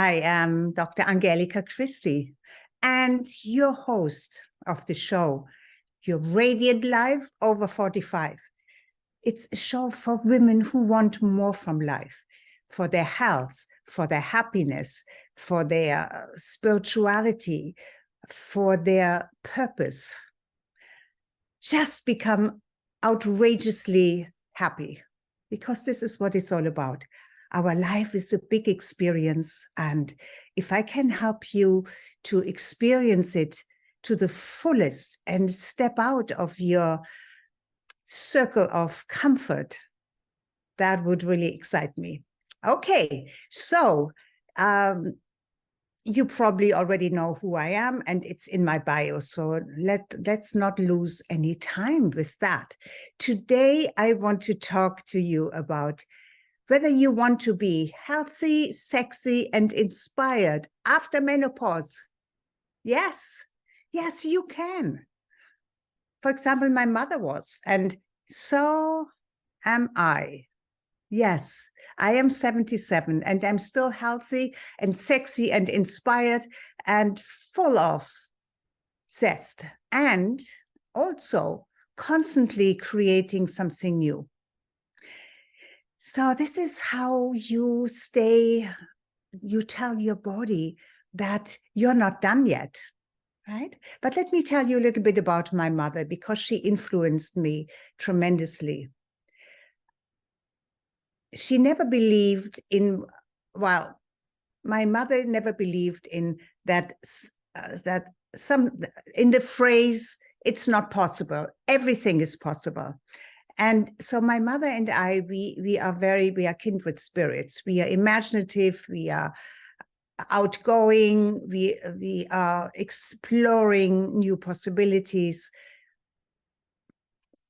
I am Dr. Angelika Christie and your host of the show, Your Radiant Life Over 45. It's a show for women who want more from life, for their health, for their happiness, for their spirituality, for their purpose. Just become outrageously happy, because this is what it's all about. Our life is a big experience, and if I can help you to experience it to the fullest and step out of your circle of comfort, that would really excite me. Okay, so you probably already know who I am, and it's in my bio, so let's not lose any time with that. Today, I want to talk to you about whether you want to be healthy, sexy, and inspired after menopause. Yes, yes, you can. For example, my mother was, and so am I. Yes, I am 77, and I'm still healthy and sexy and inspired and full of zest, and also constantly creating something new. So this is how you tell your body that you're not done yet, right? But let me tell you a little bit about my mother, because she influenced me tremendously. She never believed in, well, my mother never believed in that, in the phrase, it's not possible, everything is possible. And so my mother and I, we are kindred spirits. We are imaginative, we are outgoing, we are exploring new possibilities.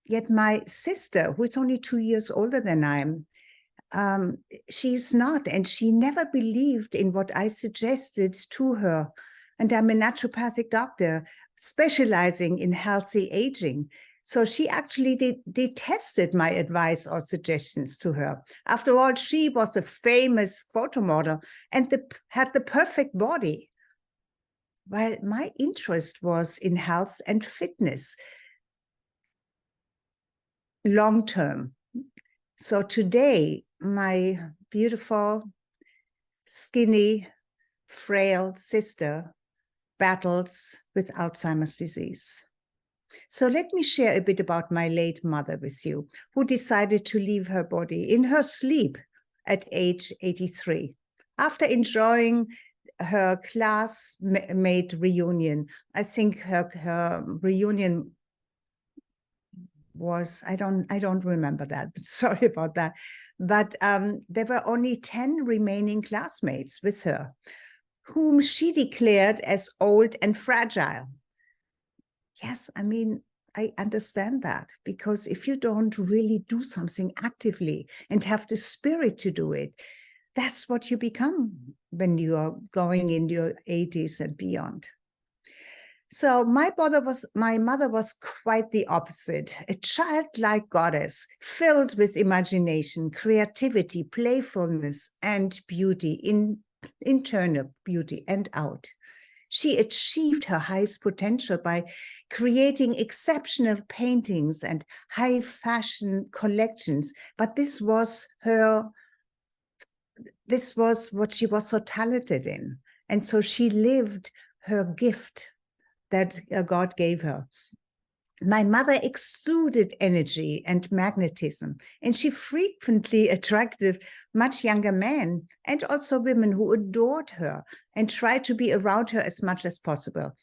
Yet my sister, who is only 2 years older than I am, she's not, and she never believed in what I suggested to her. And I'm a naturopathic doctor specializing in healthy aging. So she actually detested my advice or suggestions to her. After all, she was a famous photo model and had the perfect body. While my interest was in health and fitness, long term. So today, my beautiful, skinny, frail sister battles with Alzheimer's disease. So let me share a bit about my late mother with you, who decided to leave her body in her sleep at age 83, after enjoying her classmate reunion. I think her reunion was, I don't remember that, sorry about that. But there were only 10 remaining classmates with her, whom she declared as old and fragile. Yes, I mean, I understand that, because if you don't really do something actively and have the spirit to do it, that's what you become when you are going in your 80s and beyond. So my mother was quite the opposite, a childlike goddess filled with imagination, creativity, playfulness, and beauty, internal beauty and out. She achieved her highest potential by creating exceptional paintings and high fashion collections. But this was what she was so talented in. And so she lived her gift that God gave her. My mother exuded energy and magnetism, and she frequently attracted much younger men and also women who adored her and tried to be around her as much as possible,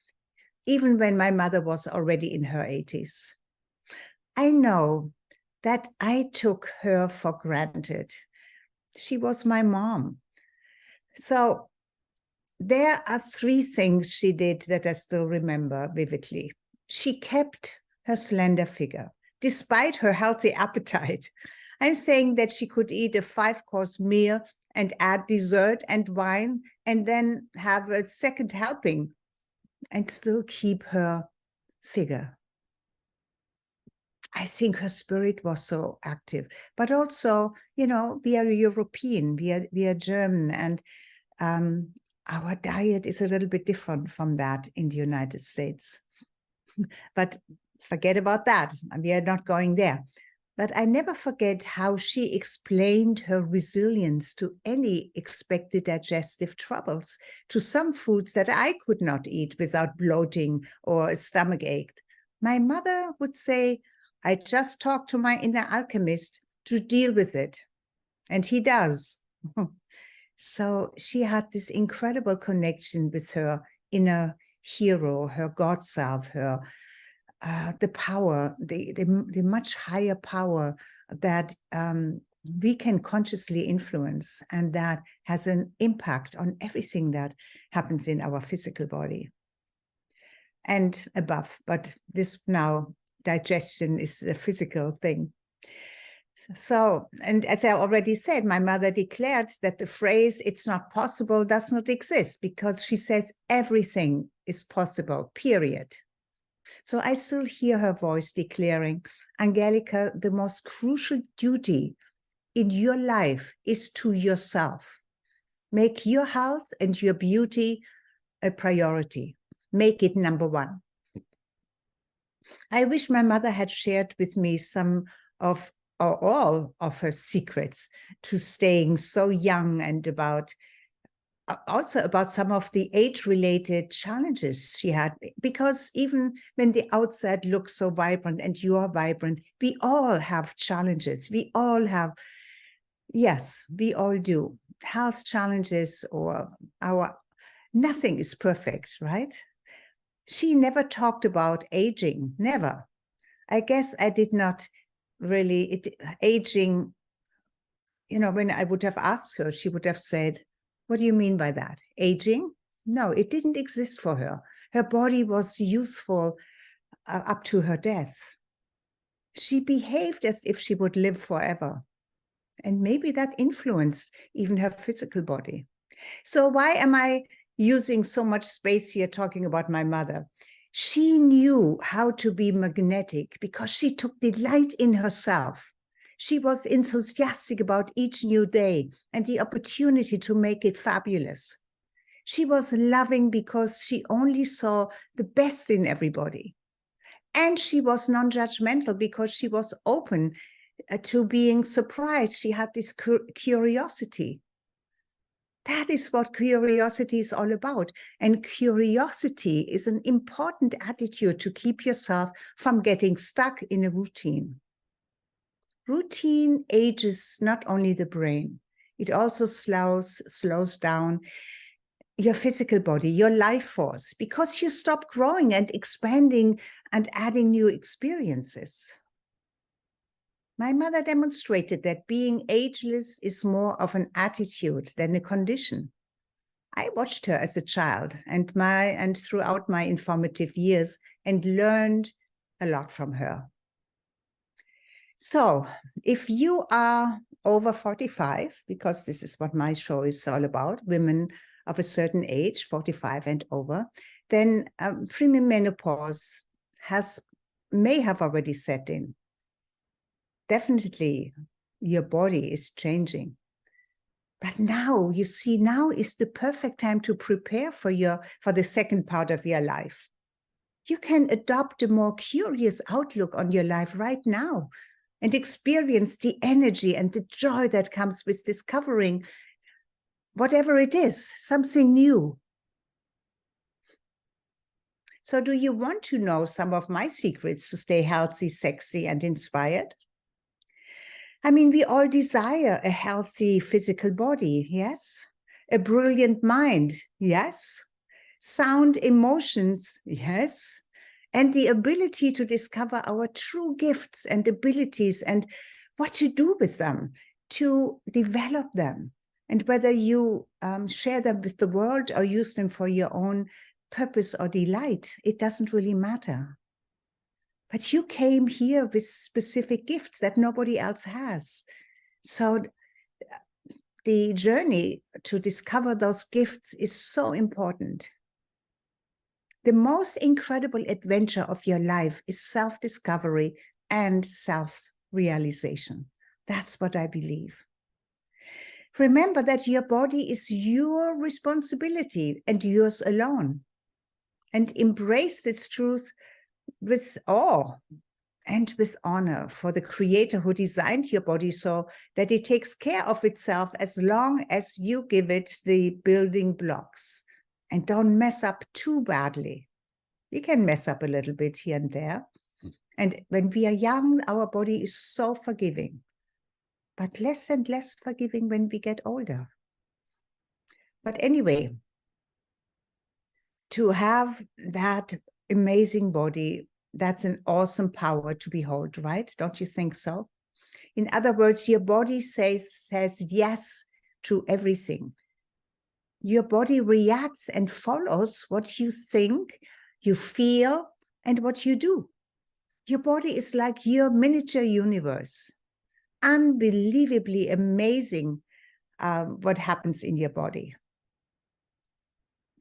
even when my mother was already in her 80s. I know that I took her for granted. She was my mom. So there are 3 things she did that I still remember vividly. She kept her slender figure, despite her healthy appetite. I'm saying that she could eat a 5-course meal and add dessert and wine, and then have a second helping and still keep her figure. I think her spirit was so active, but also, you know, we are European, we are German, and Our diet is a little bit different from that in the United States. But forget about that. We are not going there. But I never forget how she explained her resilience to any expected digestive troubles, to some foods that I could not eat without bloating or a stomach ache. My mother would say, I just talked to my inner alchemist to deal with it. And he does. So she had this incredible connection with her inner hero, her God self, her the power, the much higher power that we can consciously influence, and that has an impact on everything that happens in our physical body and above. But this now, digestion is a physical thing. So, and as I already said, my mother declared that the phrase, it's not possible, does not exist, because she says everything is possible, period. So I still hear her voice declaring, Angelika, the most crucial duty in your life is to yourself. Make your health and your beauty a priority. Make it number one. I wish my mother had shared with me some of, or all of her secrets to staying so young, and also about some of the age-related challenges she had, because even when the outside looks so vibrant and you are vibrant, we all have challenges. We all have, yes, we all do. Health challenges, or nothing is perfect, right? She never talked about aging, never. I guess I did not really, aging, when I would have asked her, she would have said, what do you mean by that? Aging? No, it didn't exist for her. Her body was useful up to her death. She behaved as if she would live forever. And maybe that influenced even her physical body. So why am I using so much space here talking about my mother? She knew how to be magnetic because she took delight in herself. She was enthusiastic about each new day and the opportunity to make it fabulous. She was loving because she only saw the best in everybody. And she was non-judgmental because she was open to being surprised. She had this curiosity. That is what curiosity is all about. And curiosity is an important attitude to keep yourself from getting stuck in a routine. Routine ages not only the brain, it also slows down your physical body, your life force, because you stop growing and expanding and adding new experiences. My mother demonstrated that being ageless is more of an attitude than a condition. I watched her as a child and throughout my informative years, and learned a lot from her. So if you are over 45, because this is what my show is all about, women of a certain age, 45 and over, then menopause may have already set in. Definitely your body is changing. But now, you see, now is the perfect time to prepare for the second part of your life. You can adopt a more curious outlook on your life right now and experience the energy and the joy that comes with discovering whatever it is, something new. So do you want to know some of my secrets to stay healthy, sexy, and inspired? I mean, we all desire a healthy physical body, yes? A brilliant mind, yes? Sound emotions, yes? And the ability to discover our true gifts and abilities and what to do with them, to develop them. And whether you share them with the world or use them for your own purpose or delight, it doesn't really matter. But you came here with specific gifts that nobody else has. So the journey to discover those gifts is so important. The most incredible adventure of your life is self-discovery and self-realization. That's what I believe. Remember that your body is your responsibility and yours alone. And embrace this truth with awe and with honor for the creator who designed your body so that it takes care of itself as long as you give it the building blocks. And don't mess up too badly. You can mess up a little bit here and there. And when we are young, our body is so forgiving, but less and less forgiving when we get older. But anyway, to have that amazing body, that's an awesome power to behold, right? Don't you think so? In other words, your body says yes to everything. Your body reacts and follows what you think, you feel, and what you do. Your body is like your miniature universe. Unbelievably amazing what happens in your body.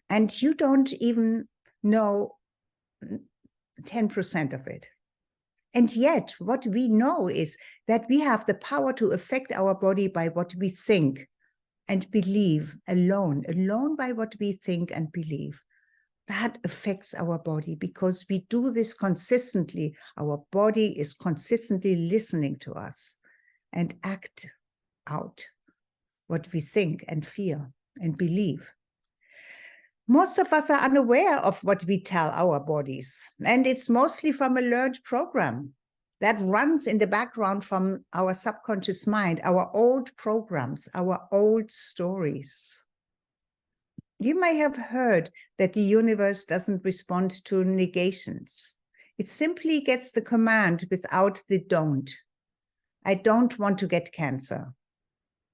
And you don't even know 10% of it. And yet, what we know is that we have the power to affect our body by what we think and believe alone by what we think and believe. That affects our body because we do this consistently. Our body is consistently listening to us and act out what we think and feel and believe. Most of us are unaware of what we tell our bodies, and it's mostly from a learned program that runs in the background from our subconscious mind, our old programs, our old stories. You may have heard that the universe doesn't respond to negations. It simply gets the command without the don't. I don't want to get cancer,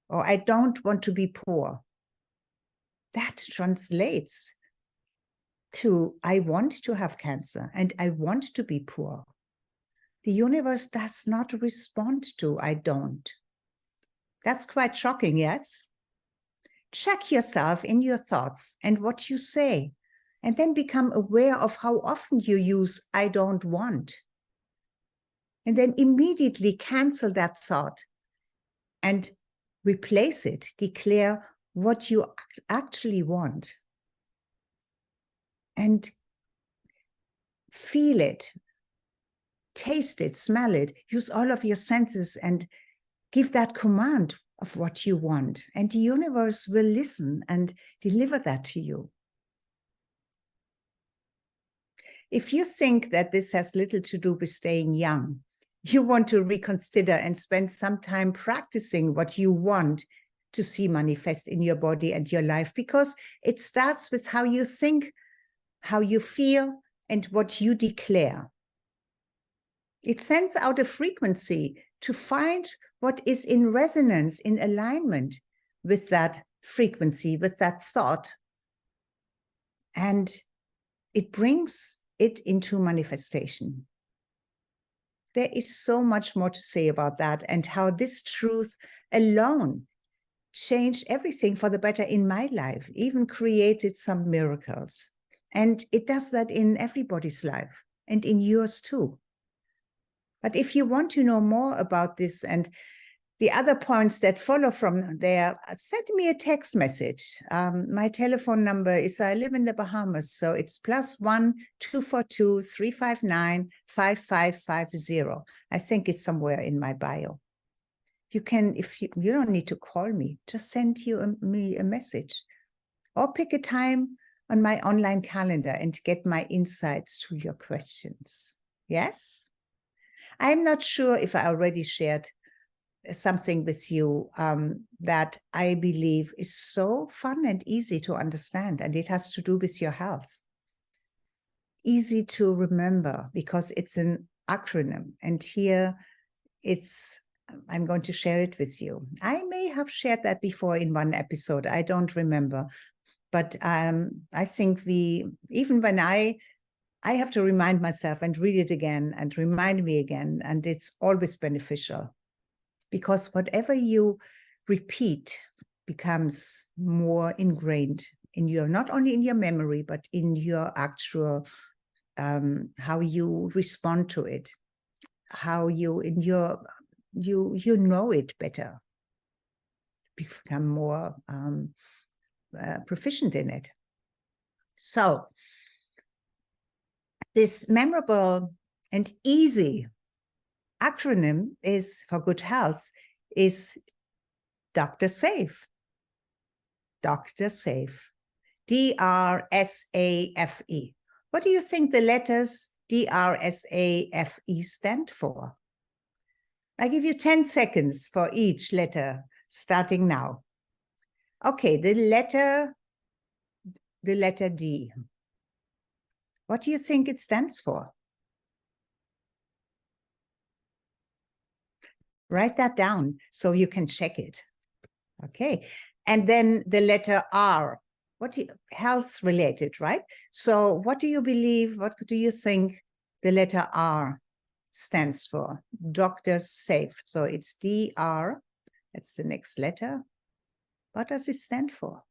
or I don't want to be poor. That translates to I want to have cancer and I want to be poor. The universe does not respond to I don't. That's quite shocking, yes? Check yourself in your thoughts and what you say, and then become aware of how often you use I don't want. And then immediately cancel that thought and replace it. Declare what you actually want. And feel it, taste it, smell it, use all of your senses and give that command of what you want. And the universe will listen and deliver that to you. If you think that this has little to do with staying young, you want to reconsider and spend some time practicing what you want to see manifest in your body and your life, because it starts with how you think, how you feel, and what you declare. It sends out a frequency to find what is in resonance, in alignment with that frequency, with that thought. And it brings it into manifestation. There is so much more to say about that and how this truth alone changed everything for the better in my life, even created some miracles. And it does that in everybody's life and in yours too. But if you want to know more about this and the other points that follow from there, send me a text message. My telephone number is, I live in the Bahamas, so it's +1 242 359 5550. I think it's somewhere in my bio. You can, if you don't need to call me, just send me a message or pick a time on my online calendar and get my insights to your questions. Yes? I'm not sure if I already shared something with you that I believe is so fun and easy to understand, and it has to do with your health. Easy to remember because it's an acronym, and here I'm going to share it with you. I may have shared that before in one episode, I don't remember, but I think even when I have to remind myself and read it again and remind me again, and it's always beneficial. Because whatever you repeat becomes more ingrained in your, not only in your memory, but in your actual, how you respond to it, how you know it better. become more proficient in it. So this memorable and easy acronym is for good health is Dr. Safe. Dr. Safe. D-R-S-A-F-E. What do you think the letters D-R-S-A-F-E stand for? I give you 10 seconds for each letter, starting now. Okay, the letter D. What do you think it stands for? Write that down so you can check it. Okay, and then the letter R. Health related, right? So what do you believe, what do you think the letter R stands for? Dr. Safe. So it's D-R, that's the next letter. What does it stand for?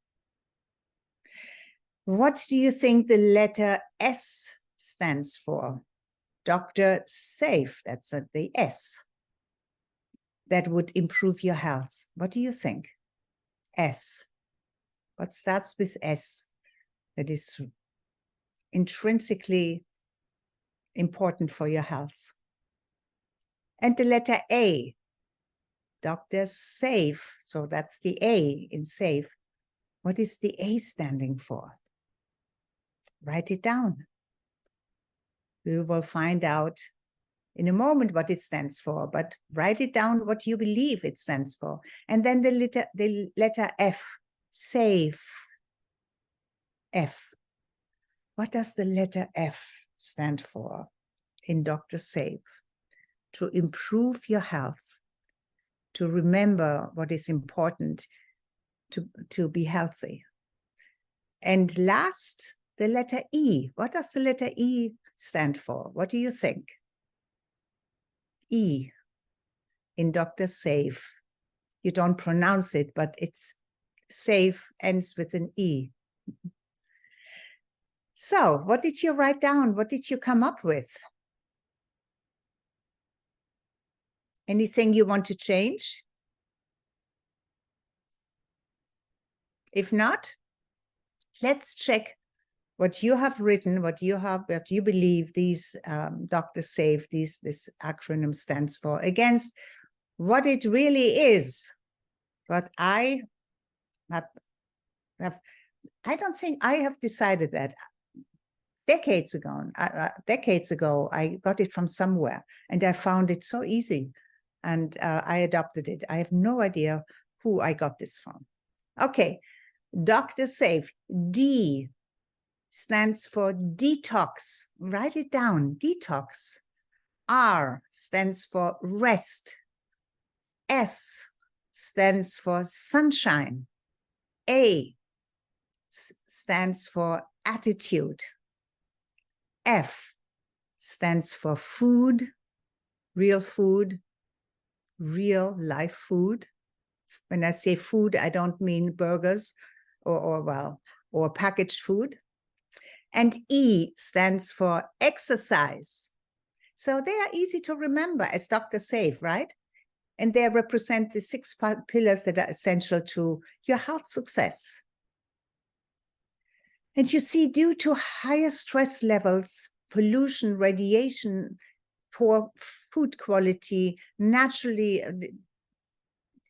What do you think the letter S stands for? Dr. Safe, that's the S. That would improve your health. What do you think? S. What starts with S that is intrinsically important for your health? And the letter A, Dr. Safe. So that's the A in safe. What is the A standing for? Write it down. We will find out in a moment what it stands for, but write it down what you believe it stands for. And then the letter F, safe. F. What does the letter F stand for in Dr. Safe? To improve your health, to remember what is important to be healthy. And last, the letter E. What does the letter E stand for? What do you think? E in Dr. Safe. You don't pronounce it, but it's safe, ends with an E. So what did you write down? What did you come up with? Anything you want to change? If not, let's check what you have written, what you believe these Dr. Safe, this acronym stands for, against what it really is. But I don't think I have decided that. Decades ago, I got it from somewhere, and I found it so easy, and I adopted it. I have no idea who I got this from. Okay, Dr. Safe, D stands for detox. Write it down, detox. R stands for rest. S stands for sunshine. A stands for attitude. F stands for food, real life food. When I say food, I don't mean burgers or packaged food. And E stands for exercise. So they are easy to remember as Dr. Safe, right? And they represent the 6 pillars that are essential to your health success. And you see, due to higher stress levels, pollution, radiation, poor food quality, naturally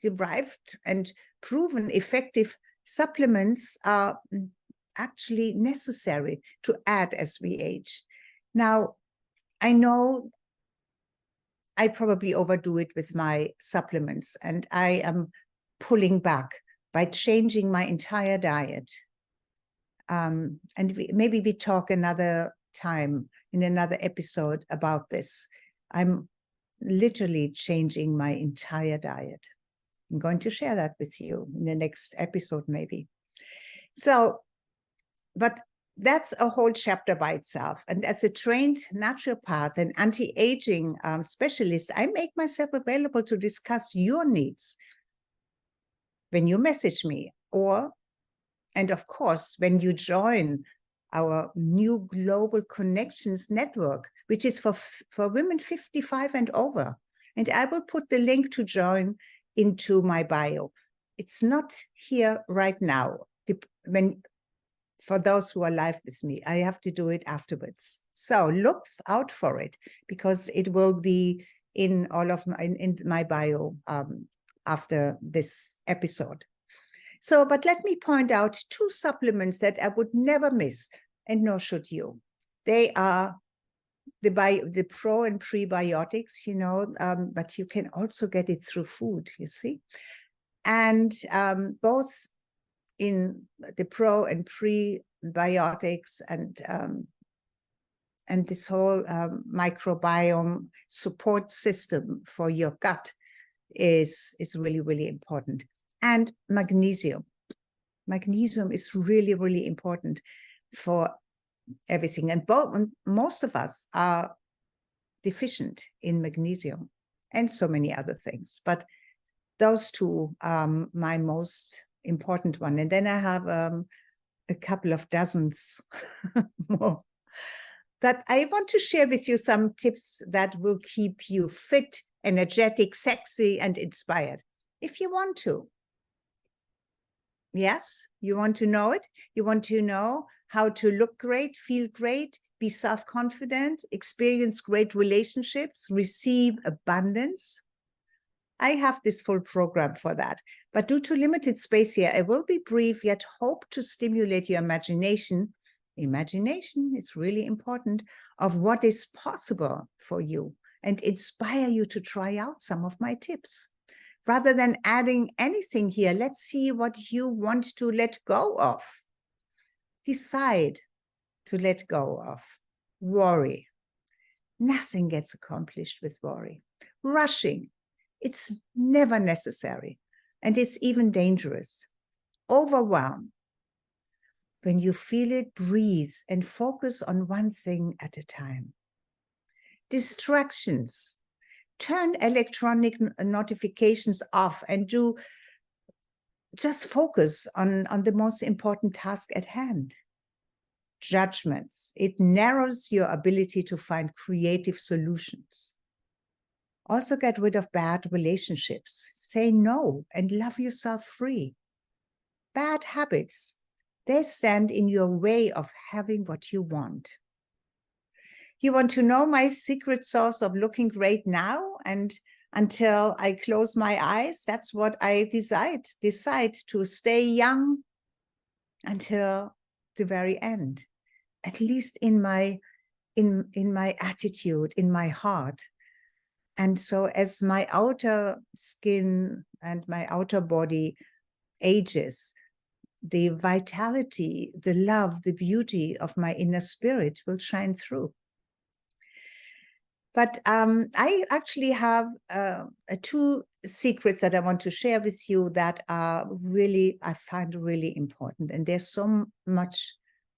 derived and proven effective supplements are actually necessary to add as we age. Now, I know I probably overdo it with my supplements, and I am pulling back by changing my entire diet. And maybe we talk another time in another episode about this. I'm literally changing my entire diet. I'm going to share that with you in the next episode, maybe. So, but that's a whole chapter by itself. And as a trained naturopath and anti-aging specialist, I make myself available to discuss your needs when you message me, and of course, when you join our new Global Connections Network, which is for women 55 and over. And I will put the link to join into my bio. it's not here right now. For those who are live with me, I have to do it afterwards. So look out for it, because it will be in all of in my bio after this episode. So, but let me point out 2 supplements that I would never miss, and nor should you. They are the pro and prebiotics, you know, but you can also get it through food, you see. And both in the pro and prebiotics and this whole microbiome support system for your gut is really, really important. And magnesium. Magnesium is really, really important for everything. And most of us are deficient in magnesium and so many other things. But those 2 are my most important one. And then I have a couple of dozens more. That I want to share with you some tips that will keep you fit, energetic, sexy, and inspired. If you want to. Yes, you want to know it? You want to know how to look great, feel great, be self-confident, experience great relationships, receive abundance? I have this full program for that. But due to limited space here, I will be brief, yet hope to stimulate your imagination. Imagination is really important, of what is possible for you, and inspire you to try out some of my tips. Rather than adding anything here, let's see what you want to let go of. Decide to let go of. Worry. Nothing gets accomplished with worry. Rushing. It's never necessary, and it's even dangerous. Overwhelm. When you feel it, breathe and focus on one thing at a time. Distractions. Turn electronic notifications off and just focus on the most important task at hand. Judgments. It narrows your ability to find creative solutions. Also get rid of bad relationships. Say no and love yourself free. Bad habits. They stand in your way of having what you want. You want to know my secret sauce of looking great now and until I close my eyes? That's what I decide to stay young until the very end, at least in my attitude, in my heart. And so as my outer skin and my outer body ages, the vitality, the love, the beauty of my inner spirit will shine through. But I actually have 2 secrets that I want to share with you that are really, I find really important. And there's so much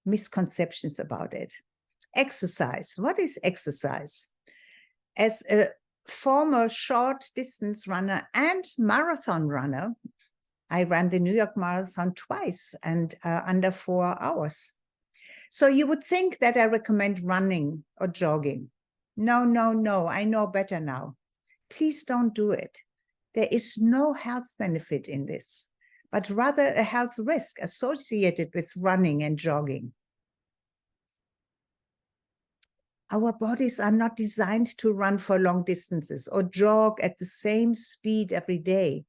misconceptions about it. Exercise. What is exercise? As a former short distance runner and marathon runner, I ran the New York Marathon twice and under 4 hours. So you would think that I recommend running or jogging. No, no, no, I know better now. Please don't do it. There is no health benefit in this, but rather a health risk associated with running and jogging. Our bodies are not designed to run for long distances or jog at the same speed every day.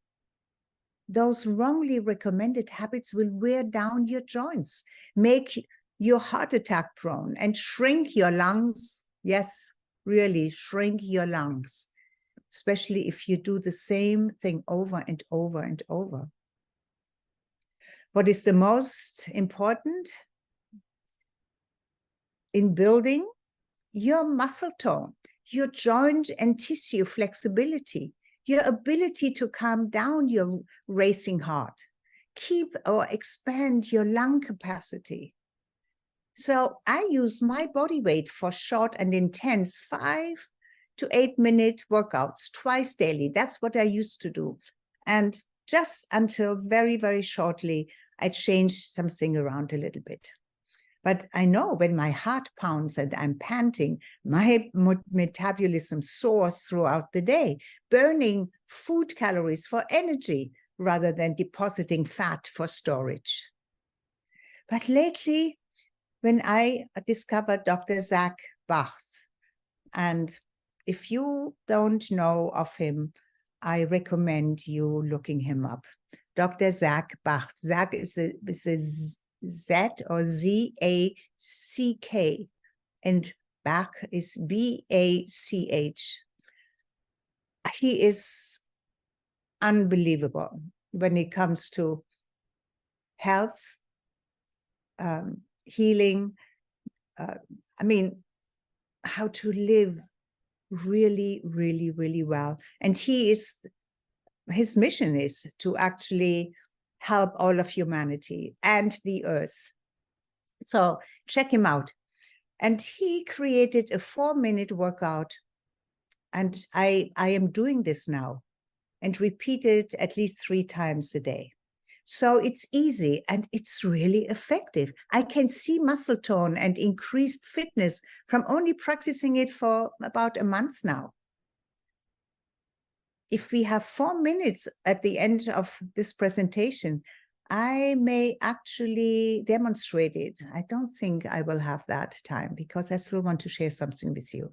Those wrongly recommended habits will wear down your joints, make you heart attack prone, and shrink your lungs. Yes, really shrink your lungs, especially if you do the same thing over and over and over. What is the most important in building? Your muscle tone, your joint and tissue flexibility, your ability to calm down your racing heart, keep or expand your lung capacity. So I use my body weight for short and intense 5 to 8 minute workouts twice daily. That's what I used to do. And just until very, very shortly, I changed something around a little bit. But I know when my heart pounds and I'm panting, my metabolism soars throughout the day, burning food calories for energy. rather than depositing fat for storage. But lately, when I discovered Dr. Zach Bach's, and if you don't know of him, I recommend you looking him up. Dr. Zach Bach. Zach is a Z or Z-A-C-K, and Bach is B-A-C-H. He is unbelievable when it comes to health, healing, I mean, how to live really, really, really well. And his mission is to actually help all of humanity and the earth. So check him out. And he created a 4-minute workout. And I am doing this now and repeat it at least 3 times a day. So it's easy and it's really effective. I can see muscle tone and increased fitness from only practicing it for about a month now. If we have 4 minutes at the end of this presentation, I may actually demonstrate it. I don't think I will have that time because I still want to share something with you.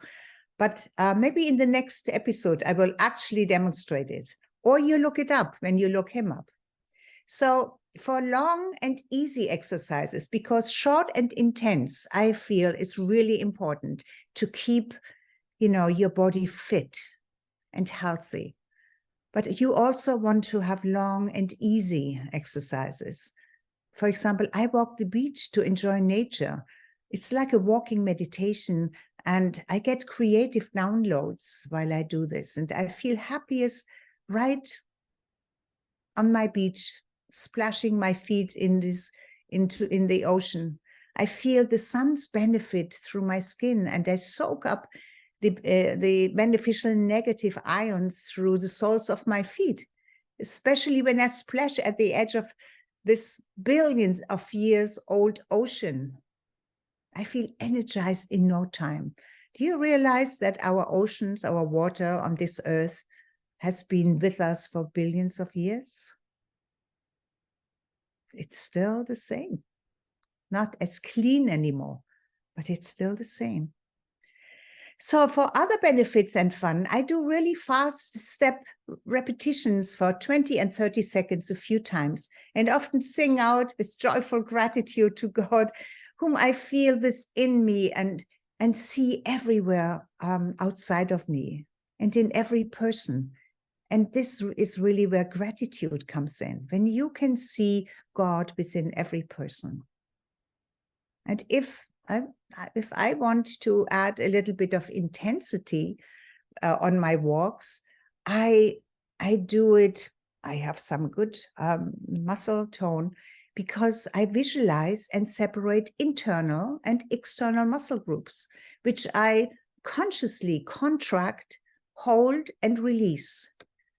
But maybe in the next episode, I will actually demonstrate it. Or you look it up when you look him up. So for long and easy exercises, because short and intense, I feel is really important to keep, your body fit and healthy. But you also want to have long and easy exercises. For example, I walk the beach to enjoy nature. It's like a walking meditation, and I get creative downloads while I do this. And I feel happiest right on my beach, splashing my feet in the ocean. I feel the sun's benefit through my skin, and I soak up the beneficial negative ions through the soles of my feet, especially when I splash at the edge of this billions of years old ocean. I feel energized in no time. Do you realize that our oceans, our water on this earth has been with us for billions of years? It's still the same. Not as clean anymore, but it's still the same. So for other benefits and fun, I do really fast step repetitions for 20 and 30 seconds a few times, and often sing out with joyful gratitude to God, whom I feel within me and see everywhere outside of me and in every person. And this is really where gratitude comes in, when you can see God within every person. And if I want to add a little bit of intensity on my walks, I do it. I have some good muscle tone because I visualize and separate internal and external muscle groups, which I consciously contract, hold, and release.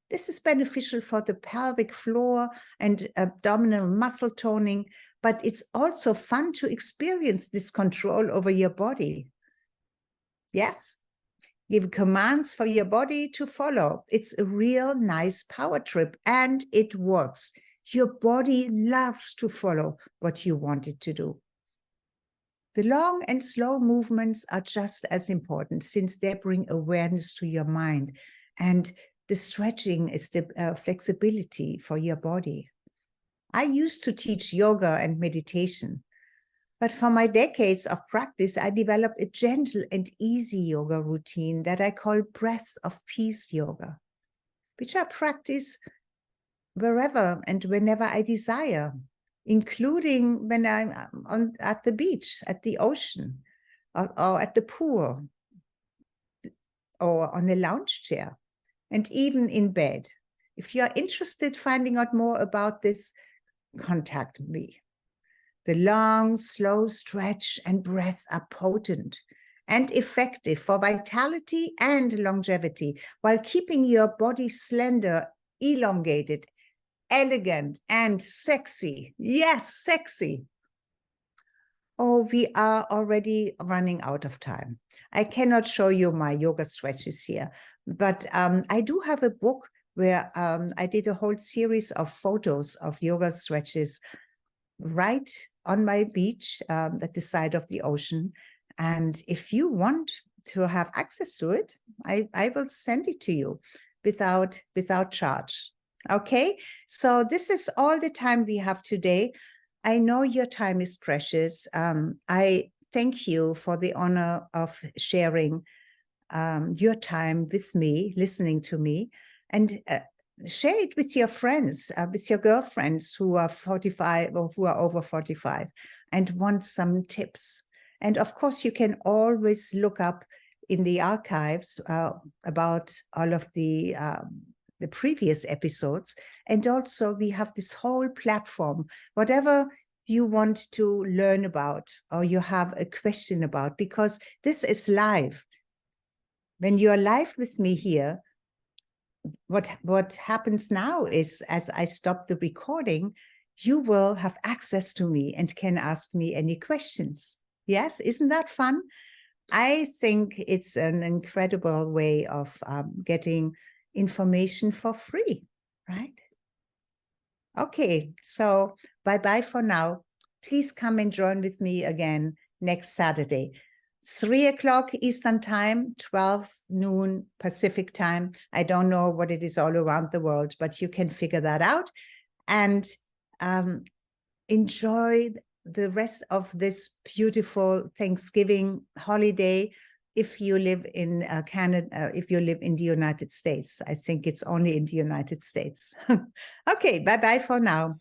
This is beneficial for the pelvic floor and abdominal muscle toning, but it's also fun to experience this control over your body. Yes, give commands for your body to follow. It's a real nice power trip, and it works. Your body loves to follow what you want it to do. The long and slow movements are just as important, since they bring awareness to your mind, and the stretching is the flexibility for your body. I used to teach yoga and meditation, but for my decades of practice, I developed a gentle and easy yoga routine that I call Breath of Peace Yoga, which I practice wherever and whenever I desire, including when I'm at the beach, at the ocean, or at the pool, or on a lounge chair, and even in bed. If you're interested in finding out more about this, contact me. The long, slow stretch and breath are potent and effective for vitality and longevity, while keeping your body slender, elongated, elegant, and sexy. Yes, sexy. Oh, we are already running out of time. I cannot show you my yoga stretches here, but I do have a book where I did a whole series of photos of yoga stretches right on my beach at the side of the ocean. And if you want to have access to it, I will send it to you without charge. Okay, so this is all the time we have today. I know your time is precious. I thank you for the honor of sharing your time with me, listening to me, and share it with your friends, with your girlfriends who are 45 or who are over 45 and want some tips. And of course, you can always look up in the archives about all of the previous episodes. And also we have this whole platform, whatever you want to learn about or you have a question about, because this is live. When you're live with me here, what happens now is, as I stop the recording, you will have access to me and can ask me any questions. Yes, isn't that fun? I think it's an incredible way of getting information for free, right? Okay, so bye-bye for now. Please come and join with me again next Saturday. 3 o'clock Eastern time, 12 noon Pacific time. I don't know what it is all around the world, but you can figure that out. And enjoy the rest of this beautiful Thanksgiving holiday. If you live in Canada, if you live in the United States, I think it's only in the United States. Okay, bye-bye for now.